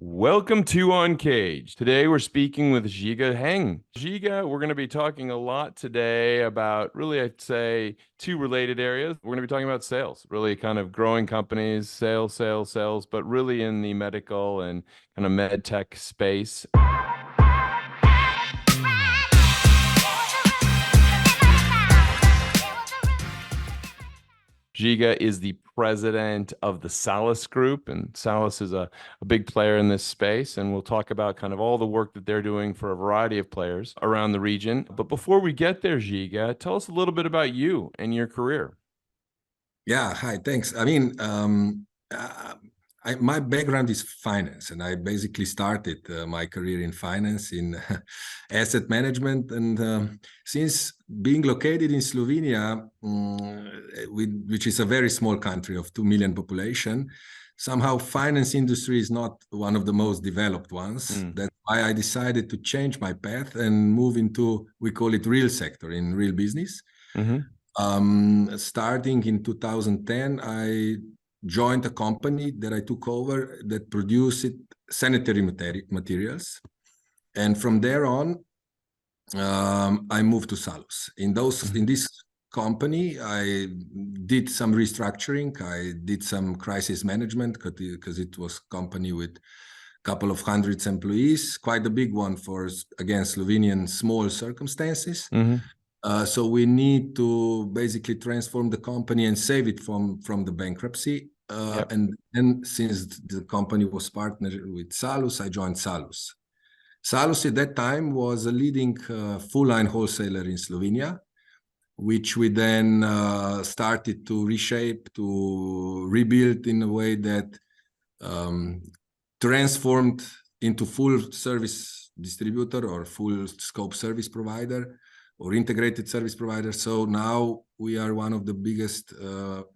Welcome to Uncaged. Today we're speaking with Hieng. We're going to be talking a lot today about really, I'd say, two related areas. We're going to be talking about sales, really kind of growing companies, sales, but really in the medical and kind of med tech space. Giga is the president of the Salus Group, and Salus is a big player in this space. And we'll talk about kind of all the work that they're doing for a variety of players around the region. But before we get there, Giga, tell us a little bit about you and your career. Yeah, hi, thanks. My background is finance, and I basically started my career in finance in asset management. And since being located in Slovenia, which is a very small country of 2 million population, somehow finance industry is not one of the most developed ones. That's why I decided to change my path and move into, we call it real sector, in real business. Starting in 2010, I joined a company that I took over that produced sanitary materials. And from there on, I moved to Salus. In this company, I did some restructuring. I did some crisis management because it was a company with a couple of hundreds employees, quite a big one for, again, Slovenian small circumstances. So we need to basically transform the company and save it from the bankruptcy. And then since the company was partnered with Salus, I joined Salus. Salus at that time was a leading full-line wholesaler in Slovenia, which we then started to reshape, to rebuild in a way that transformed into full service distributor or full scope service provider or integrated service provider. So now we are one of the biggest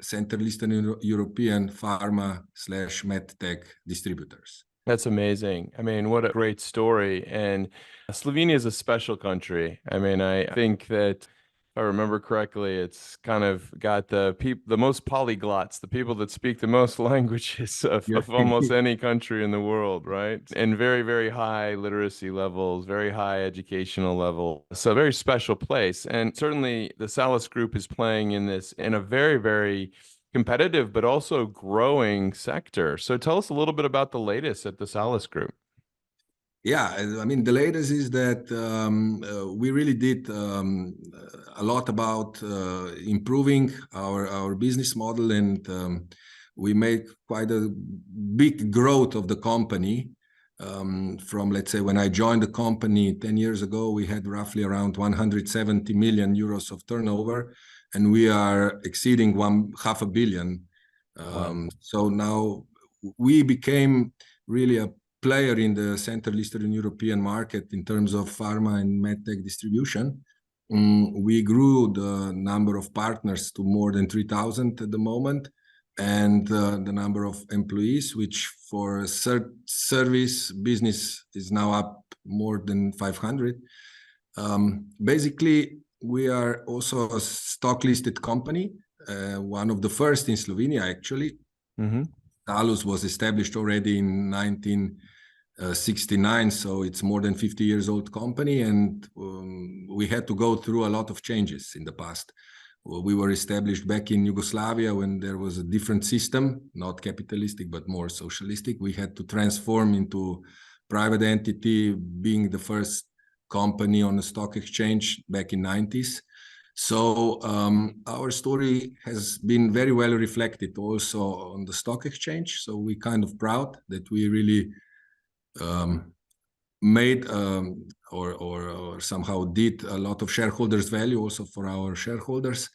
Central Eastern European pharma/med tech distributors. That's amazing. I mean, what a great story. And Slovenia is a special country. I mean, I think that if I remember correctly, it's kind of got the most polyglots, the people that speak the most languages of almost any country in the world, right? And very, very high literacy levels, very high educational level. So a very special place. And certainly the Salus Group is playing in this in a very, very competitive, but also growing sector. So tell us a little bit about the latest at the Salus Group. Yeah, I mean, the latest is that we really did a lot about improving our business model, and we made quite a big growth of the company. From, let's say, when I joined the company 10 years ago, we had roughly around 170 million euros of turnover, and we are exceeding 500 million. So now we became really a player in the Central Eastern European market in terms of pharma and medtech distribution. We grew the number of partners to more than 3,000 at the moment, and the number of employees, which for service business is now up more than 500. Basically, we are also a stock listed company, one of the first in Slovenia, actually. Salus was established already in 1969, so it's more than 50 years old company, and we had to go through a lot of changes in the past. We were established back in Yugoslavia when there was a different system, not capitalistic, but more socialistic. We had to transform into private entity, being the first company on the stock exchange back in 90s. So our story has been very well reflected also on the stock exchange. So we're kind of proud that we really made or somehow did a lot of shareholders value also for our shareholders.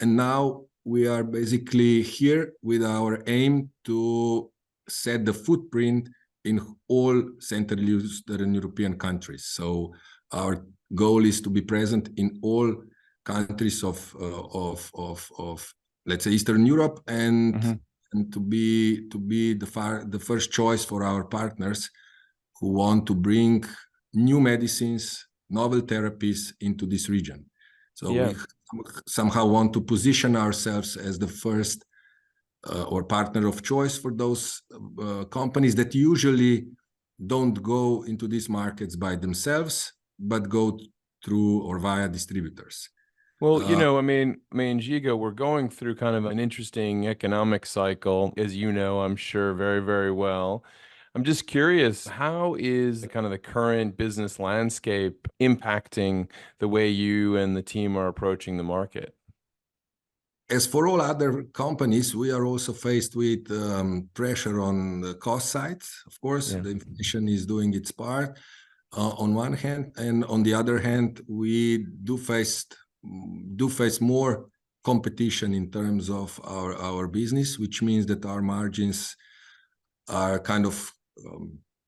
And now we are basically here with our aim to set the footprint in all Central Eastern European countries. So our goal is to be present in all countries of let's say Eastern Europe, and to be the first choice for our partners who want to bring new medicines, novel therapies into this region. So we somehow want to position ourselves as the first or partner of choice for those companies that usually don't go into these markets by themselves, but go through or via distributors. Well, I mean, Giga, we're going through kind of an interesting economic cycle, as you know, I'm sure very, very well. I'm just curious, how is kind of the current business landscape impacting the way you and the team are approaching the market? As for all other companies, we are also faced with pressure on the cost side. Of course, Yeah. the inflation is doing its part on one hand, and on the other hand, we do face more competition in terms of our business, which means that our margins are kind of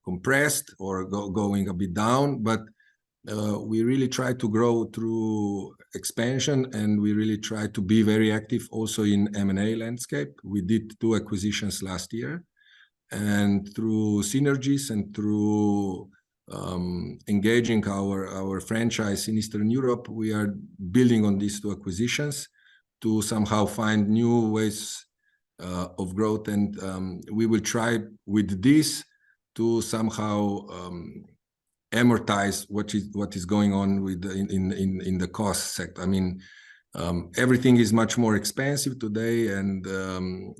compressed or going a bit down. But we really try to grow through expansion, and we really try to be very active also in M&A landscape. We did 2 acquisitions last year, and through synergies and through engaging our franchise in Eastern Europe, we are building on these 2 acquisitions to somehow find new ways of growth. And we will try with this to somehow amortize what is going on with in the cost sector. I mean, everything is much more expensive today, and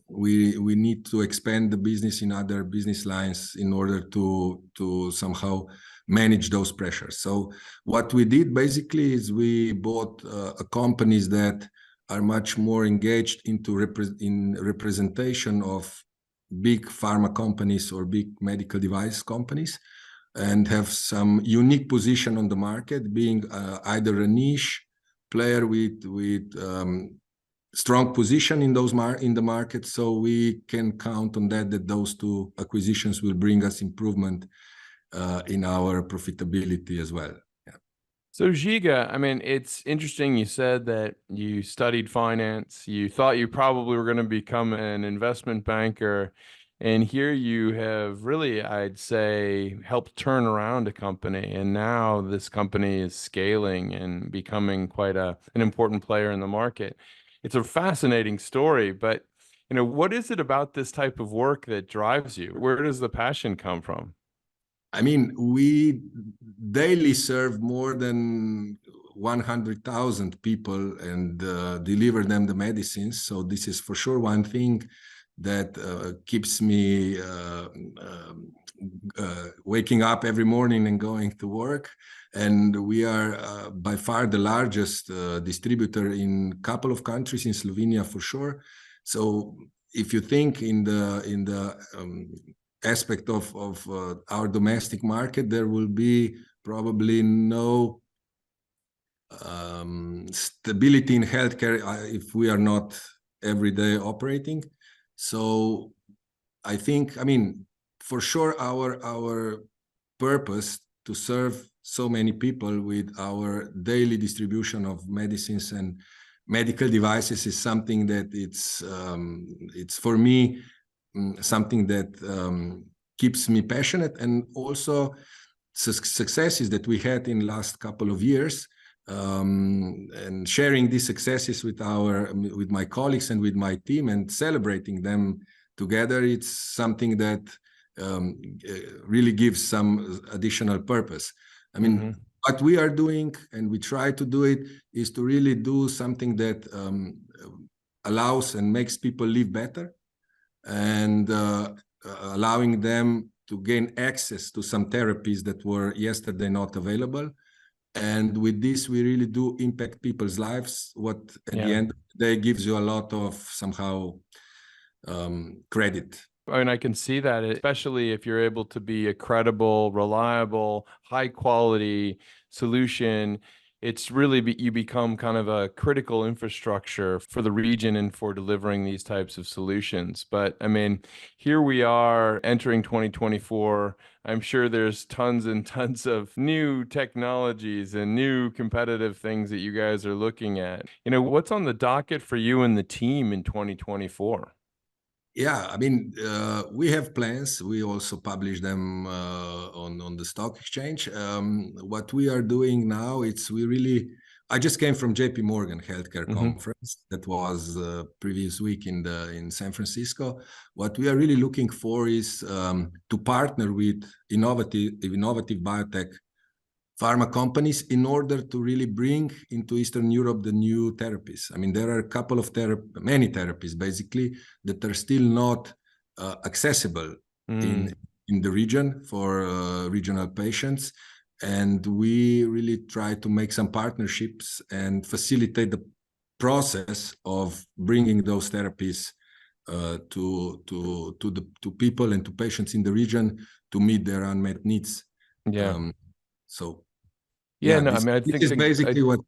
we need to expand the business in other business lines in order to somehow manage those pressures. So what we did basically is we bought companies that are much more engaged into representation of big pharma companies or big medical device companies, and have some unique position on the market, being either a niche player with strong position in the market. So we can count on that those 2 acquisitions will bring us improvement in our profitability as well. So Giga, I mean, it's interesting you said that you studied finance. You thought you probably were going to become an investment banker. And here you have really, I'd say, helped turn around a company. And now this company is scaling and becoming quite an important player in the market. It's a fascinating story, but what is it about this type of work that drives you? Where does the passion come from? I mean, we daily serve more than 100,000 people and deliver them the medicines. So this is for sure one thing that keeps me waking up every morning and going to work. And we are by far the largest distributor in a couple of countries, in Slovenia for sure. So if you think in the aspect of our domestic market, there will be probably no stability in healthcare if we are not every day operating. So I think, I mean, for sure, our purpose to serve so many people with our daily distribution of medicines and medical devices is something that it's for me something that keeps me passionate. And also successes that we had in last couple of years, and sharing these successes with my colleagues and with my team and celebrating them together, it's something that really gives some additional purpose. I mean, what we are doing, and we try to do it, is to really do something that allows and makes people live better, and allowing them to gain access to some therapies that were yesterday not available. And with this, we really do impact people's lives, what at the end of the day gives you a lot of somehow credit. I mean, I can see that, especially if you're able to be a credible, reliable, high quality solution. It's really you become kind of a critical infrastructure for the region and for delivering these types of solutions. But I mean, here we are entering 2024. I'm sure there's tons and tons of new technologies and new competitive things that you guys are looking at. What's on the docket for you and the team in 2024? Yeah, I mean, we have plans. We also publish them on the stock exchange. What we are doing now, we really I just came from JP Morgan Healthcare Hmm. Conference that was previous week in San Francisco. What we are really looking for is to partner with innovative biotech pharma companies in order to really bring into Eastern Europe the new therapies. I mean, there are a couple of many therapies basically that are still not accessible Mm. in the region for regional patients. And we really try to make some partnerships and facilitate the process of bringing those therapies to people and to patients in the region to meet their unmet needs. Yeah. So Yeah, yeah, no, I this mean, I this think is basically what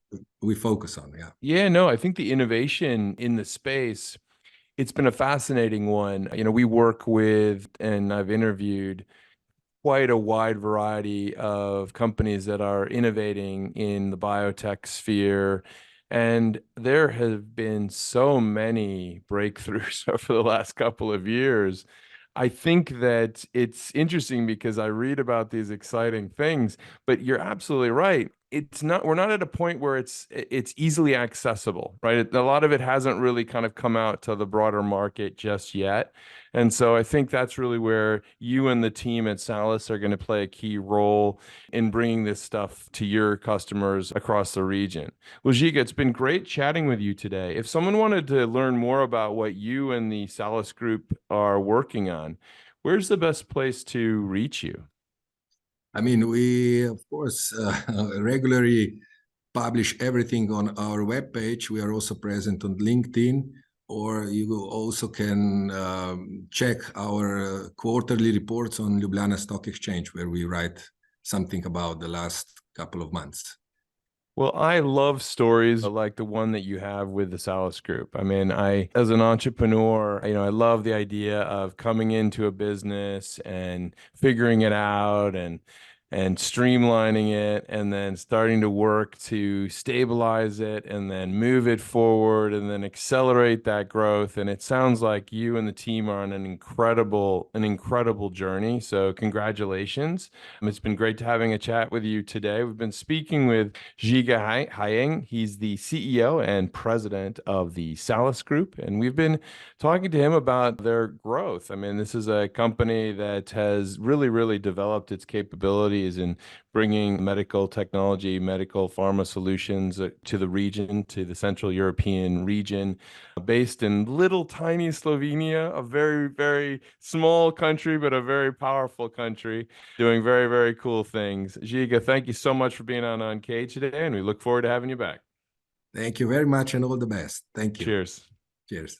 we focus on. Yeah. yeah, no, I think the innovation in the space, it's been a fascinating one. We work with, and I've interviewed quite a wide variety of companies that are innovating in the biotech sphere. And there have been so many breakthroughs over the last couple of years. I think that it's interesting because I read about these exciting things, but you're absolutely right. We're not at a point where it's easily accessible, right? A lot of it hasn't really kind of come out to the broader market just yet. And so I think that's really where you and the team at Salus are going to play a key role in bringing this stuff to your customers across the region. Well, Giga, it's been great chatting with you today. If someone wanted to learn more about what you and the Salus Group are working on, where's the best place to reach you? I mean, we of course regularly publish everything on our webpage. We are also present on LinkedIn, or you also can check our quarterly reports on Ljubljana Stock Exchange, where we write something about the last couple of months. Well, I love stories like the one that you have with the Salus Group. I mean, as an entrepreneur, I love the idea of coming into a business and figuring it out and streamlining it and then starting to work to stabilize it and then move it forward and then accelerate that growth. And it sounds like you and the team are on an incredible journey. So congratulations. It's been great to having a chat with you today. We've been speaking with Hieng. He's the CEO and president of the Salus Group, and we've been talking to him about their growth. I mean, this is a company that has really, really developed its capabilities in bringing medical technology, medical pharma solutions to the region, to the Central European region, based in little tiny Slovenia, a very, very small country, but a very powerful country, doing very, very cool things. Giga, thank you so much for being on Cage today, and we look forward to having you back. Thank you very much and all the best. Thank you. Cheers. Cheers.